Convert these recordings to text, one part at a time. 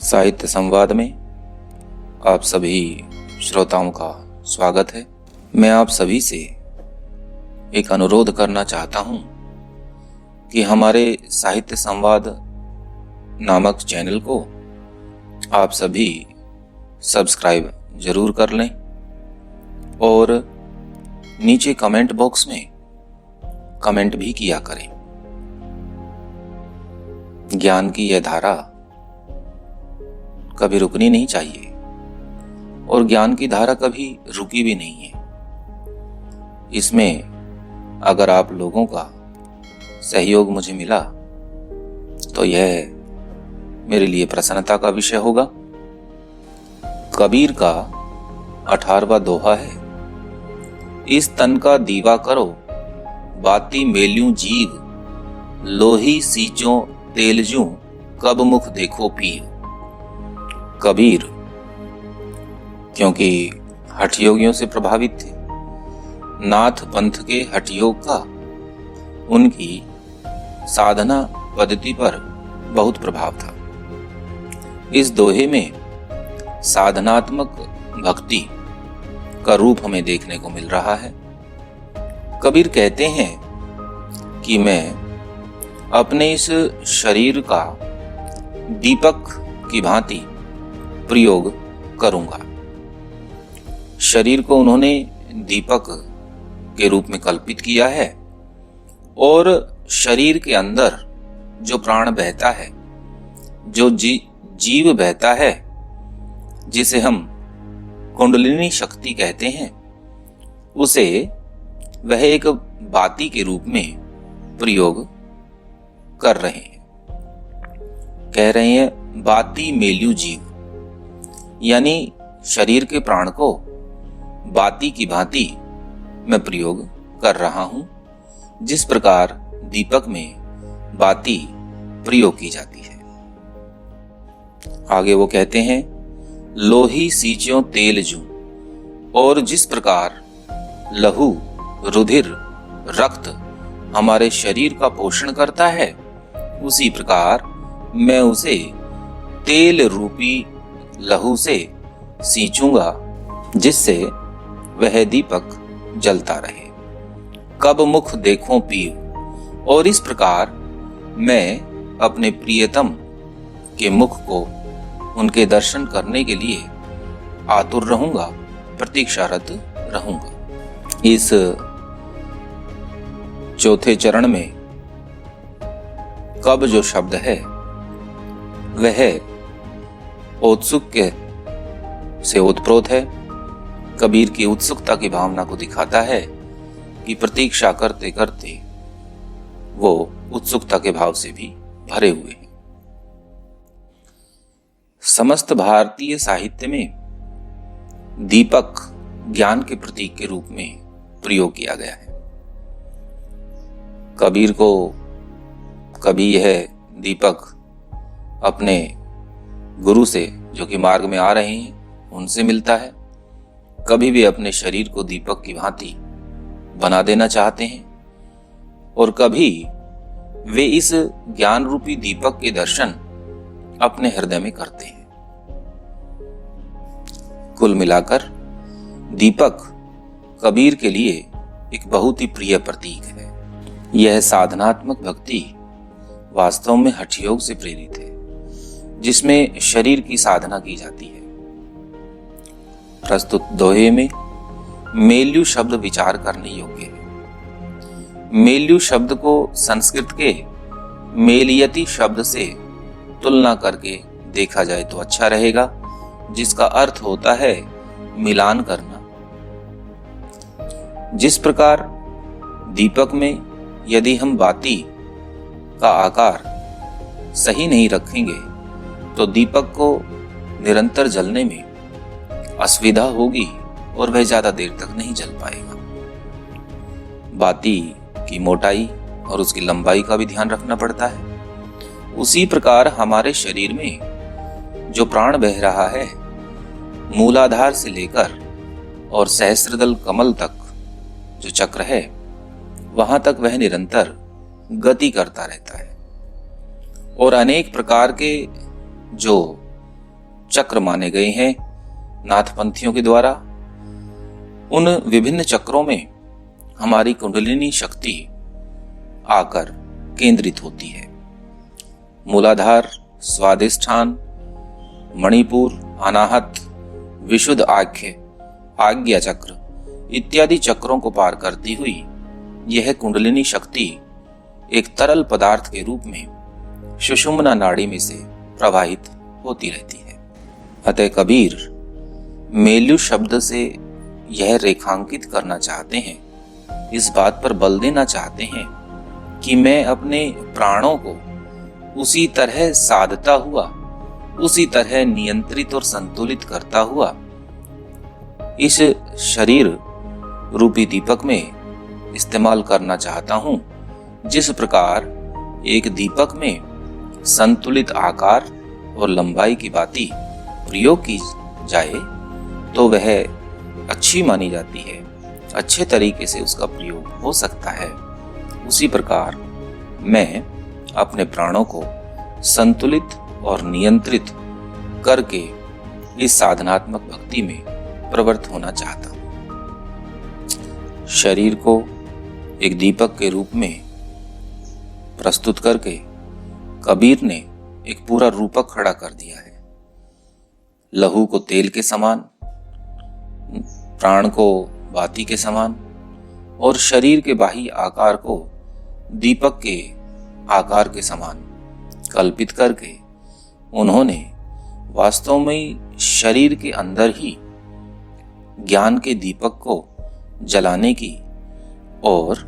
साहित्य संवाद में आप सभी श्रोताओं का स्वागत है। मैं आप सभी से एक अनुरोध करना चाहता हूं कि हमारे साहित्य संवाद नामक चैनल को आप सभी सब्सक्राइब जरूर कर लें और नीचे कमेंट बॉक्स में कमेंट भी किया करें। ज्ञान की यह धारा कभी रुकनी नहीं चाहिए और ज्ञान की धारा कभी रुकी भी नहीं है। इसमें अगर आप लोगों का सहयोग मुझे मिला तो यह मेरे लिए प्रसन्नता का विषय होगा। कबीर का 18वां दोहा है, इस तन का दीवा करो बाती मेल्यूं जीव, लोही सींचो तेलजूं, कब मुख देखो पीर। कबीर क्योंकि हठ योगियों से प्रभावित थे, नाथ पंथ के हठ योग का उनकी साधना पद्धति पर बहुत प्रभाव था। इस दोहे में साधनात्मक भक्ति का रूप हमें देखने को मिल रहा है। कबीर कहते हैं कि मैं अपने इस शरीर का दीपक की भांति प्रयोग करूंगा। शरीर को उन्होंने दीपक के रूप में कल्पित किया है और शरीर के अंदर जो प्राण बहता है, जो जीव बहता है, जिसे हम कुंडलिनी शक्ति कहते हैं, उसे वह एक बाती के रूप में प्रयोग कर रहे हैं। कह रहे हैं बाती मेल्यू जीव, यानी शरीर के प्राण को बाती की भांति मैं प्रयोग कर रहा हूं, जिस प्रकार दीपक में बाती प्रयोग की जाती है। आगे वो कहते हैं लोही सींचो तेलजूं, और जिस प्रकार लहू, रुधिर, रक्त हमारे शरीर का पोषण करता है, उसी प्रकार मैं उसे तेल रूपी लहू से सींचूंगा, जिससे वह दीपक जलता रहे। कब मुख देखो पीर, और इस प्रकार मैं अपने प्रियतम के मुख को, उनके दर्शन करने के लिए आतुर रहूंगा, प्रतीक्षारत रहूंगा। इस चौथे चरण में कब जो शब्द है वह औत्सुक से ओतप्रोत है। कबीर की उत्सुकता की भावना को दिखाता है कि प्रतीक्षा करते करते वो उत्सुकता के भाव से भी भरे हुए हैं। समस्त भारतीय साहित्य में दीपक ज्ञान के प्रतीक के रूप में प्रयोग किया गया है। कबीर को कभी यह दीपक अपने गुरु से, जो कि मार्ग में आ रहे हैं, उनसे मिलता है। कभी भी अपने शरीर को दीपक की भांति बना देना चाहते हैं और कभी वे इस ज्ञान रूपी दीपक के दर्शन अपने हृदय में करते हैं। कुल मिलाकर दीपक कबीर के लिए एक बहुत ही प्रिय प्रतीक है। यह साधनात्मक भक्ति वास्तव में हठ योग से प्रेरित है, जिसमें शरीर की साधना की जाती है। प्रस्तुत दोहे में मेल्यू शब्द विचार करने योग्य है। मेल्यू शब्द को संस्कृत के मेलियति शब्द से तुलना करके देखा जाए तो अच्छा रहेगा, जिसका अर्थ होता है मिलान करना। जिस प्रकार दीपक में यदि हम बाती का आकार सही नहीं रखेंगे तो दीपक को निरंतर जलने में असुविधा होगी और वह ज्यादा देर तक नहीं जल पाएगा। बाती की मोटाई और उसकी लंबाई का भी ध्यान रखना पड़ता है। उसी प्रकार हमारे शरीर में जो प्राण बह रहा है, मूलाधार से लेकर और सहस्त्रदल कमल तक जो चक्र है, वहां तक वह निरंतर गति करता रहता है और अनेक प्रकार के जो चक्र माने गए हैं नाथपंथियों के द्वारा। उन विभिन्न चक्रों में हमारी कुंडलिनी शक्ति आकर केंद्रित होती है। मूलाधार, स्वादिष्ठान, मणिपुर, अनाहत, विशुद्ध आख्य, आज्ञा चक्र इत्यादि चक्रों को पार करती हुई यह कुंडलिनी शक्ति एक तरल पदार्थ के रूप में सुषुम्ना नाड़ी में से प्रवाहित होती रहती है। अतः कबीर मेलु शब्द से यह रेखांकित करना चाहते हैं, इस बात पर बल देना चाहते हैं कि मैं अपने प्राणों को उसी तरह साधता हुआ, उसी तरह नियंत्रित और संतुलित करता हुआ इस शरीर रूपी दीपक में इस्तेमाल करना चाहता हूं। जिस प्रकार एक दीपक में संतुलित आकार और लंबाई की बाती प्रयोग की जाए तो वह अच्छी मानी जाती है, अच्छे तरीके से उसका प्रयोग हो सकता है। उसी प्रकार मैं अपने प्राणों को संतुलित और नियंत्रित करके इस साधनात्मक भक्ति में प्रवृत्त होना चाहता हूं। शरीर को एक दीपक के रूप में प्रस्तुत करके कबीर ने एक पूरा रूपक खड़ा कर दिया है। लहू को तेल के समान, प्राण को बाती के समान और शरीर के बाह्य आकार को दीपक के आकार के समान कल्पित करके उन्होंने वास्तव में शरीर के अंदर ही ज्ञान के दीपक को जलाने की और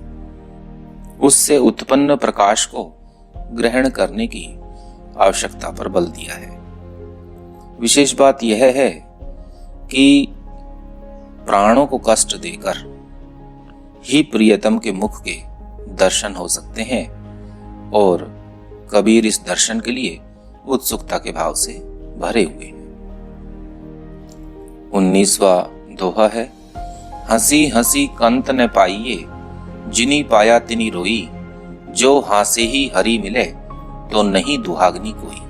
उससे उत्पन्न प्रकाश को ग्रहण करने की आवश्यकता पर बल दिया है। विशेष बात यह है कि प्राणों को कष्ट देकर ही प्रियतम के मुख के दर्शन हो सकते हैं और कबीर इस दर्शन के लिए उत्सुकता के भाव से भरे हुए हैं। 19वां दोहा है, हंसी हंसी कंत न पाइये, जिनी पाया तिनी रोई, जो हासे ही हरि मिले, तो नहीं दुहागनी कोई।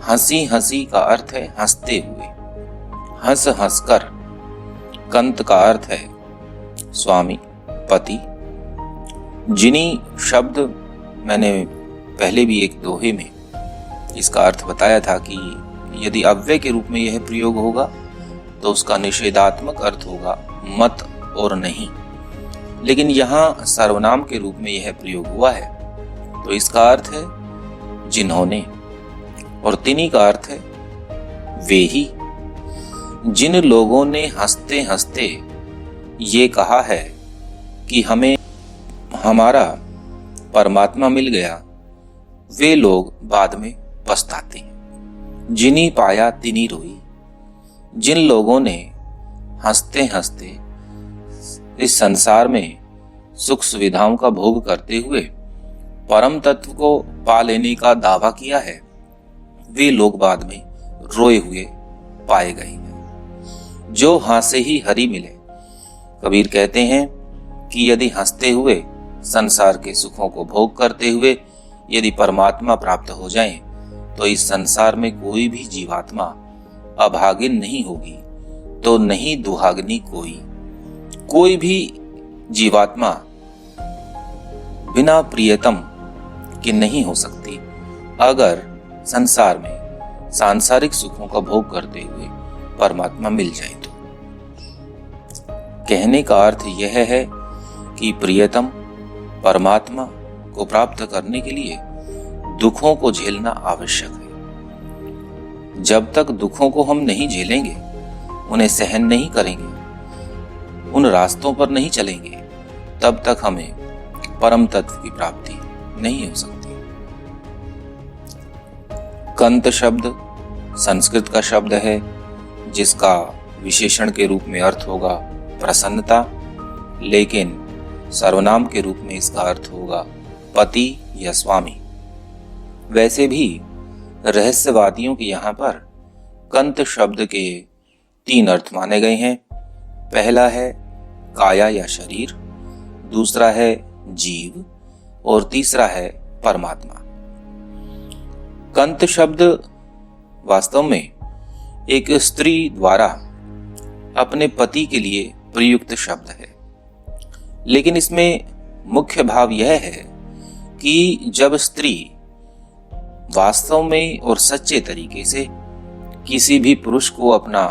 हंसी हंसी का अर्थ है हंसते हुए, हंस हंसकर। कंत का अर्थ है स्वामी, पति। जिनी शब्द मैंने पहले भी एक दोहे में इसका अर्थ बताया था कि यदि अव्यय के रूप में यह प्रयोग होगा तो उसका निषेधात्मक अर्थ होगा मत और नहीं, लेकिन यहाँ सर्वनाम के रूप में यह प्रयोग हुआ है तो इसका अर्थ है जिन्होंने, और तिनी का अर्थ है वे ही। जिन लोगों ने हंसते हंसते ये कहा है कि हमें हमारा परमात्मा मिल गया, वे लोग बाद में पछताते हैं। जिनी पाया तिनी रोई, जिन लोगों ने हंसते हंसते इस संसार में सुख सुविधाओं का भोग करते हुए परम तत्व को पा लेने का दावा किया है, वे लोग बाद में रोए हुए पाए गए हैं। जो हंसे ही हरि मिले। कबीर कहते हैं कि यदि हंसते हुए संसार के सुखों को भोग करते हुए यदि परमात्मा प्राप्त हो जाए तो इस संसार में कोई भी जीवात्मा अभागिन नहीं होगी, तो नहीं दुहागनी कोई। कोई भी जीवात्मा बिना प्रियतम के नहीं हो सकती अगर संसार में सांसारिक सुखों का भोग करते हुए परमात्मा मिल जाए तो। कहने का अर्थ यह है कि प्रियतम परमात्मा को प्राप्त करने के लिए दुखों को झेलना आवश्यक है। जब तक दुखों को हम नहीं झेलेंगे, उन्हें सहन नहीं करेंगे, उन रास्तों पर नहीं चलेंगे, तब तक हमें परम तत्व की प्राप्ति नहीं हो सकती। कंत शब्द संस्कृत का शब्द है जिसका विशेषण के रूप में अर्थ होगा प्रसन्नता, लेकिन सर्वनाम के रूप में इसका अर्थ होगा पति या स्वामी। वैसे भी रहस्यवादियों के यहाँ पर कंत शब्द के 3 अर्थ माने गए हैं। पहला है काया या शरीर, दूसरा है जीव और तीसरा है परमात्मा। कंत शब्द वास्तव में एक स्त्री द्वारा अपने पति के लिए प्रयुक्त शब्द है, लेकिन इसमें मुख्य भाव यह है कि जब स्त्री वास्तव में और सच्चे तरीके से किसी भी पुरुष को अपना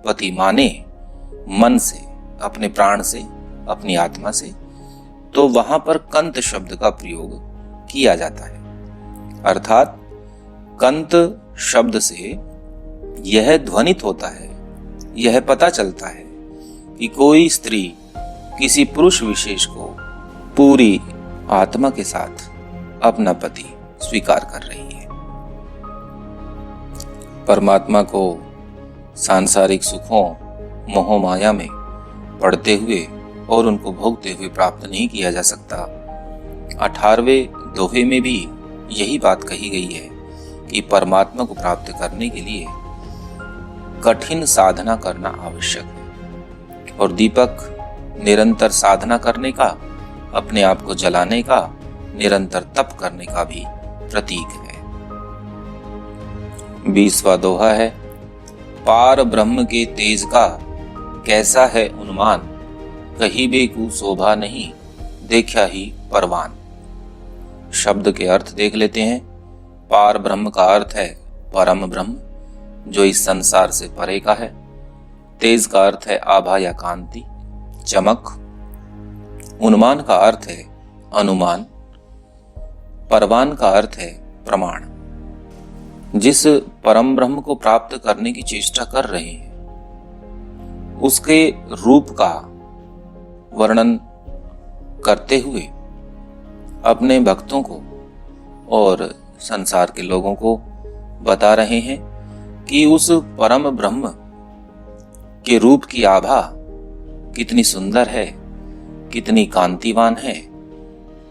पति माने, मन से, अपने प्राण से, अपनी आत्मा से, तो वहां पर कंत शब्द का प्रयोग किया जाता है। अर्थात कंत शब्द से यह ध्वनित होता है, यह पता चलता है कि कोई स्त्री किसी पुरुष विशेष को पूरी आत्मा के साथ अपना पति स्वीकार कर रही है। परमात्मा को सांसारिक सुखों, मोह माया में पड़ते हुए और उनको भोगते हुए प्राप्त नहीं किया जा सकता। 18वें दोहे में भी यही बात कही गई है कि परमात्मा को प्राप्त करने के लिए कठिन साधना करना आवश्यक है, और दीपक निरंतर साधना करने का, अपने आप को जलाने का, निरंतर तप करने का भी प्रतीक है। 20वां दोहा है, पार ब्रह्म के तेज का कैसा है उन्मान, कहीं बेकू शोभा नहीं देखा ही परवान। शब्द के अर्थ देख लेते हैं। पार ब्रह्म का अर्थ है परम ब्रह्म, जो इस संसार से परे का है। तेज का अर्थ है आभा या कांति, चमक। उन्मान का अर्थ है अनुमान। परवान का अर्थ है प्रमाण। जिस परम ब्रह्म को प्राप्त करने की चेष्टा कर रहे हैं, उसके रूप का वर्णन करते हुए अपने भक्तों को और संसार के लोगों को बता रहे हैं कि उस परम ब्रह्म के रूप की आभा कितनी सुंदर है, कितनी कांतिवान है,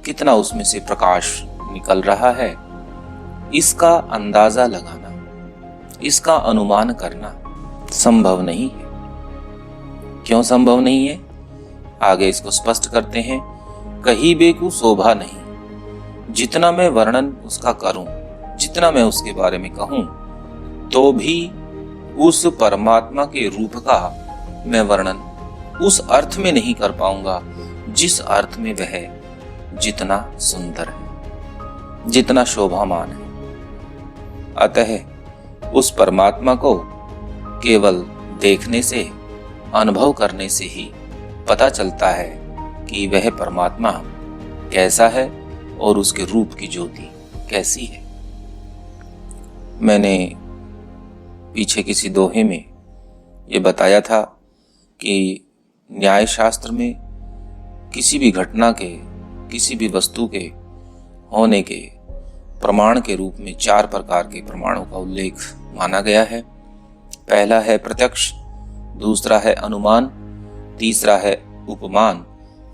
कितना उसमें से प्रकाश निकल रहा है। इसका अंदाजा लगाना, इसका अनुमान करना संभव नहीं है। क्यों संभव नहीं है? आगे इसको स्पष्ट करते हैं। कहीं बेकू शोभा नहीं, जितना मैं वर्णन उसका करूं, जितना मैं उसके बारे में कहूं, तो भी उस परमात्मा के रूप का मैं वर्णन उस अर्थ में नहीं कर पाऊंगा जिस अर्थ में वह जितना सुंदर है, जितना शोभामान है। अतः उस परमात्मा को केवल देखने से, अनुभव करने से ही पता चलता है कि वह परमात्मा कैसा है और उसके रूप की ज्योति कैसी है। मैंने पीछे किसी दोहे में ये बताया था कि न्याय शास्त्र में किसी भी घटना के, किसी भी वस्तु के होने के प्रमाण के रूप में 4 प्रकार के प्रमाणों का उल्लेख माना गया है। पहला है प्रत्यक्ष, दूसरा है अनुमान, तीसरा है उपमान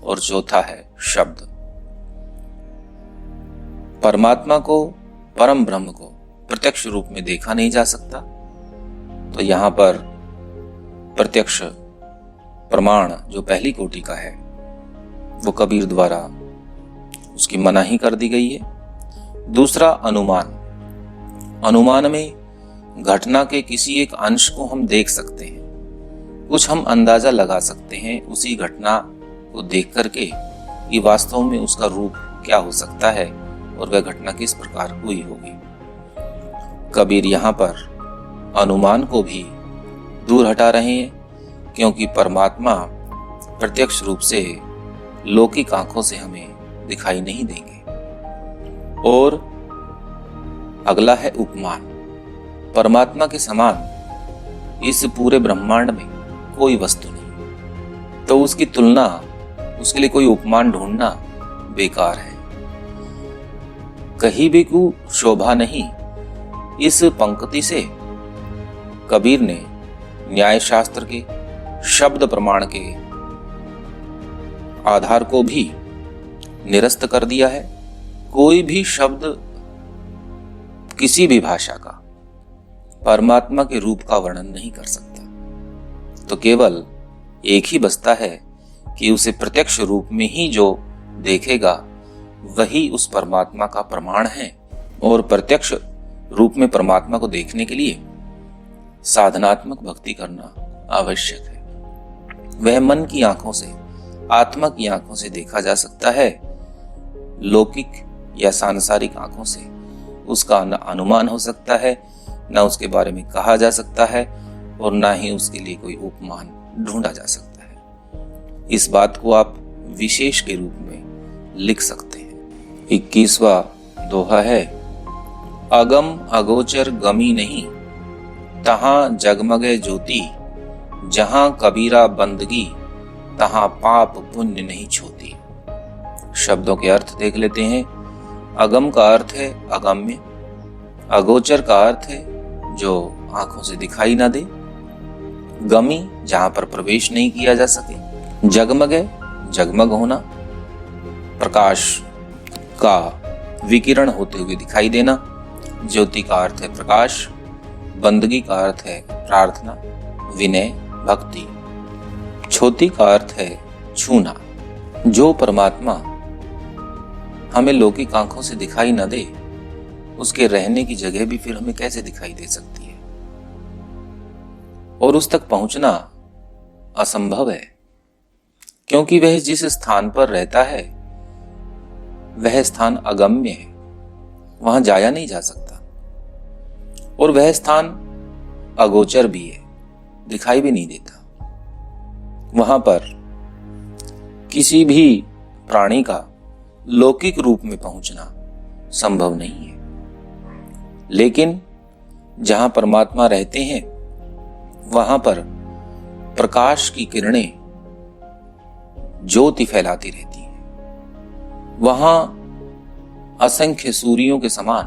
और चौथा है शब्द। परमात्मा को, परम ब्रह्म को प्रत्यक्ष रूप में देखा नहीं जा सकता, तो यहां पर प्रत्यक्ष प्रमाण जो पहली कोटि का है वो कबीर द्वारा उसकी मनाही कर दी गई है। दूसरा अनुमान, अनुमान में घटना के किसी एक अंश को हम देख सकते हैं, कुछ हम अंदाजा लगा सकते हैं उसी घटना को देख करके कि वास्तव में उसका रूप क्या हो सकता है और वह घटना किस प्रकार हुई होगी। कबीर यहाँ पर अनुमान को भी दूर हटा रहे हैं, क्योंकि परमात्मा प्रत्यक्ष रूप से लौकिक आंखों से हमें दिखाई नहीं देंगे। और अगला है उपमान। परमात्मा के समान इस पूरे ब्रह्मांड में कोई वस्तु नहीं, तो उसकी तुलना, उसके लिए कोई उपमान ढूंढना बेकार है। कहीं भी को शोभा नहीं, इस पंक्ति से कबीर ने न्याय शास्त्र के शब्द प्रमाण के आधार को भी निरस्त कर दिया है। कोई भी शब्द किसी भी भाषा का परमात्मा के रूप का वर्णन नहीं कर सकता, तो केवल एक ही बचता है कि उसे प्रत्यक्ष रूप में ही जो देखेगा वही उस परमात्मा का प्रमाण है। और प्रत्यक्ष रूप में परमात्मा को देखने के लिए साधनात्मक भक्ति करना आवश्यक है। वह मन की आंखों से, आत्मा की आंखों से देखा जा सकता है, लौकिक या सांसारिक आंखों से उसका न अनुमान हो सकता है, न उसके बारे में कहा जा सकता है और न ही उसके लिए कोई उपमान ढूंढा जा सकता है। इस बात को आप विशेष के रूप में लिख सकते हैं। 21वां दोहा है, अगम अगोचर गमी नहीं, तहां जगमगे ज्योति, जहां कबीरा बंदगी, तहां पाप पुण्य नहीं छोती। शब्दों के अर्थ देख लेते हैं। अगम का अर्थ है अगम्य, अगोचर का अर्थ है जो आंखों से दिखाई ना दे, गमी जहां पर प्रवेश नहीं किया जा सके, जगमगे जगमग होना, प्रकाश का विकिरण होते हुए दिखाई देना, ज्योति का अर्थ है प्रकाश, बंदगी का अर्थ है प्रार्थना, विनय भक्ति, छोती का अर्थ है छूना। जो परमात्मा हमें लौकिक आंखों से दिखाई न दे, उसके रहने की जगह भी फिर हमें कैसे दिखाई दे सकती है, और उस तक पहुंचना असंभव है, क्योंकि वह जिस स्थान पर रहता है वह स्थान अगम्य है, वहां जाया नहीं जा सकता, और वह स्थान अगोचर भी है, दिखाई भी नहीं देता। वहां पर किसी भी प्राणी का लौकिक रूप में पहुंचना संभव नहीं है। लेकिन जहां परमात्मा रहते हैं वहां पर प्रकाश की किरणें ज्योति फैलाती रहती हैं। वहां असंख्य सूर्यों के समान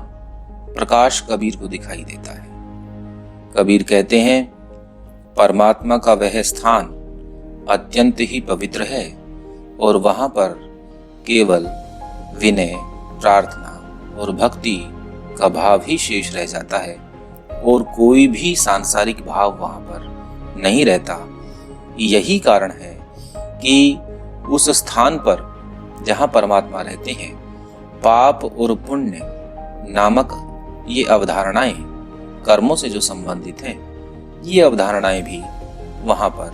प्रकाश कबीर को दिखाई देता है। कबीर कहते हैं, परमात्मा का वह स्थान अत्यंत ही पवित्र है और वहां पर केवल विनय, प्रार्थना और भक्ति का भाव ही शेष रह जाता है और कोई भी सांसारिक भाव वहां पर नहीं रहता। यही कारण है कि उस स्थान पर जहां परमात्मा रहते हैं, पाप और पुण्य नामक ये अवधारणाएं, कर्मों से जो संबंधित हैं, ये अवधारणाएं भी वहां पर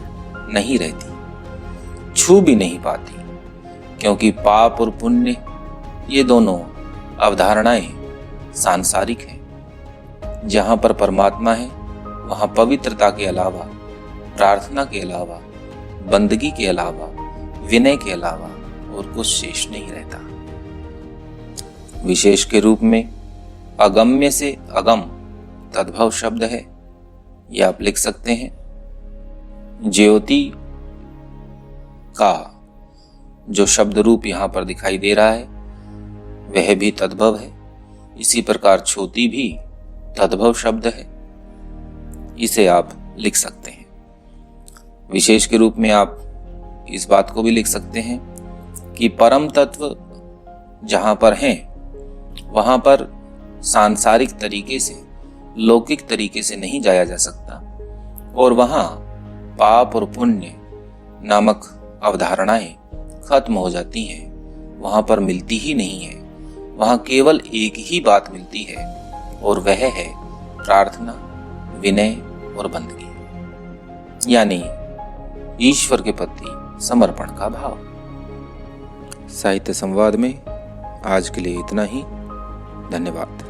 नहीं रहती, छू भी नहीं पाती, क्योंकि पाप और पुण्य ये दोनों अवधारणाएं सांसारिक हैं। जहां पर परमात्मा है वहां पवित्रता के अलावा, प्रार्थना के अलावा, बंदगी के अलावा, विनय के अलावा और कुछ शेष नहीं रहता। विशेष के रूप में अगम्य से अगम तद्भव शब्द है, यह आप लिख सकते हैं। ज्योति का जो शब्द रूप यहां पर दिखाई दे रहा है वह भी तद्भव है। इसी प्रकार छोटी भी तद्भव शब्द है, इसे आप लिख सकते हैं। विशेष के रूप में आप इस बात को भी लिख सकते हैं कि परम तत्व जहां पर हैं वहां पर सांसारिक तरीके से, लौकिक तरीके से नहीं जाया जा सकता, और वहां पाप और पुण्य नामक अवधारणाएं खत्म हो जाती हैं, वहां पर मिलती ही नहीं है। वहां केवल एक ही बात मिलती है और वह है प्रार्थना, विनय और बंदगी, यानी ईश्वर के प्रति समर्पण का भाव। साहित्य संवाद में आज के लिए इतना ही। धन्यवाद।